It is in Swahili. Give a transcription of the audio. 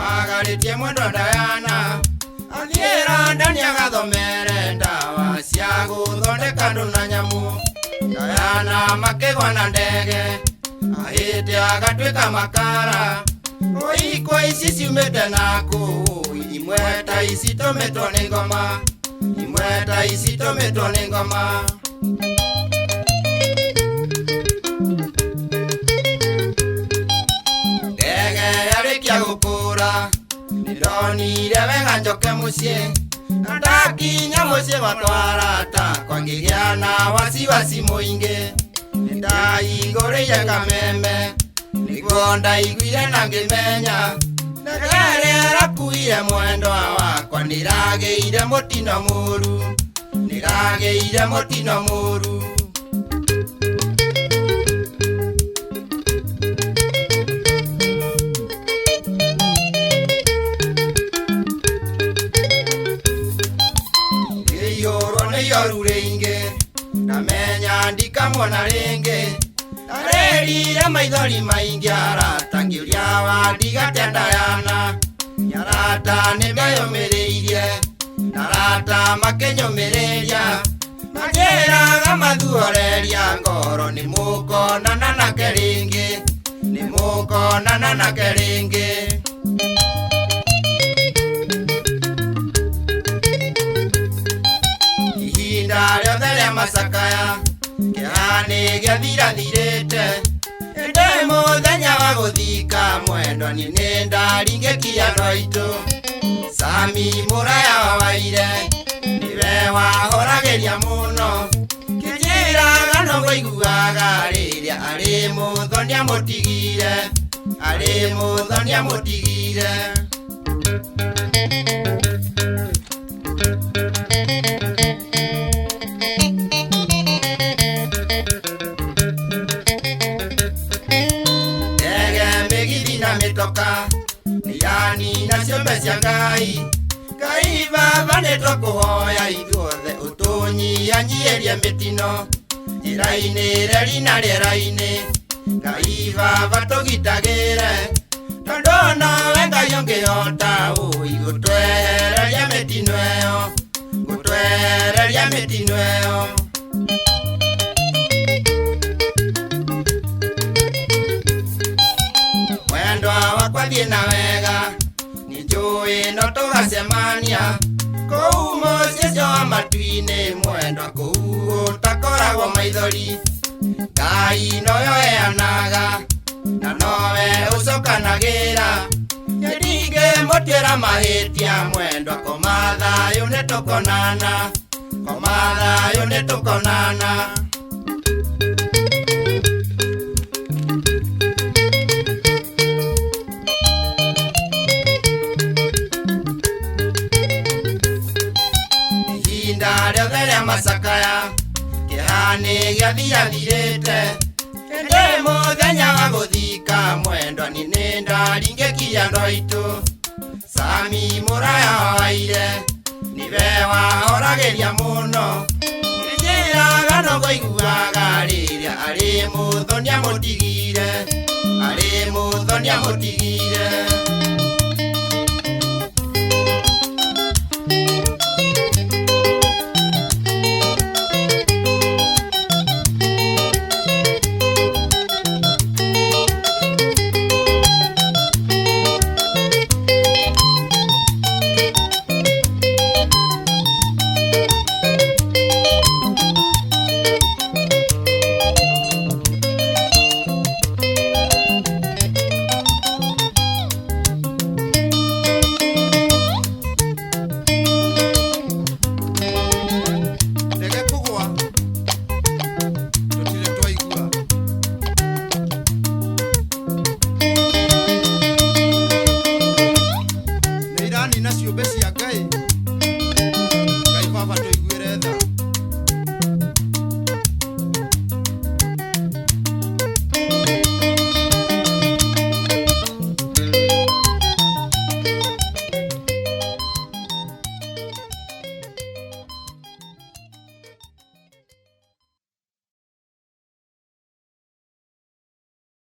Magaritie mwendo Diana athiera ndani agathomere ndawa cia guthondeka andu na nyamu. Diana makigwa na ndege ahite agatwika makara. Oikwa ici ciumite naku imwe ta ici tumitwo ni ngoma, imwe ta ici tumitwo ni ngoma. Ndege yarikia gukura nindonire wega njoke mucii, na ndakinya mucii gwatwa kwa ngigia na wasiwasi muingi. Nindaiguriire kameme niguo ndaiguire na ngimenya ndege ĩrĩa ĩrakuire mwendwa wakwa nĩrageire mũtino mũru, nĩrageire mũtino mũru. Ĩiyũrwo nĩ iyoru rĩingĩ ndamenya ndikamwona rĩngĩ. Ndarerire maithori maingi arata ngĩũria wandigate Diana. Arata nĩmeyũmĩrĩirie arata makĩnyũmĩrĩria, makĩraga mathuoreria ngoro nĩmũkonana nake rĩngĩ, nĩmũkonana nake rĩngĩ. Ihinda rĩothe rĩa macakaya kĩhani gĩathirathirĩte. Ĩndĩ mũthenya wa gũthika mwendwa niĩ nĩndaringĩkia andũ aitũ. Sami mũraya wa Waire nĩwe wahoragĩria mũno, kĩnjĩraga no ngũiguaga rĩrĩa arĩ mũthonia mũtigire, arĩ mũthonia mũtigire. Mĩtoka nĩyanina ciũmbe cia Ngai. Ngai Baba nĩtũkũhoya ithuothe ũtũnyihanyihĩrie mĩtino njĩra-inĩ reri na rĩera-inĩ. Ngai Baba tũgitagĩre tondũ nowe Ngai ũngĩhota gũtwehereria mĩtino ĩyo, gũtwehereria mĩtino ĩyo. Thiĩ na wega nĩnjũĩ no tũgacemania kũu mũciĩ ũcio wa matu-inĩ mwendwa, kũu gũtakoragwo maithori. Ngai nowe ũheanaga na nowe ũcokanagĩra, ndingĩmũtuĩra mahĩtia mwendwa. Koma thayũ nĩtũkonana, koma thayũ nĩtũkonana. Ihinda rĩothe rĩa macakaya kĩhani gĩathirathirĩte. Ĩndĩ mũthenya wa gũthika mwendwa niĩ nĩndaringĩkia andũ aitũ. Sami mũraya wa Waire nĩwe wahoragĩria mũno, kĩnjĩraga no ngũiguaga rĩrĩa arĩ mũthonia mũtigire, arĩ mũthonia mũtigire.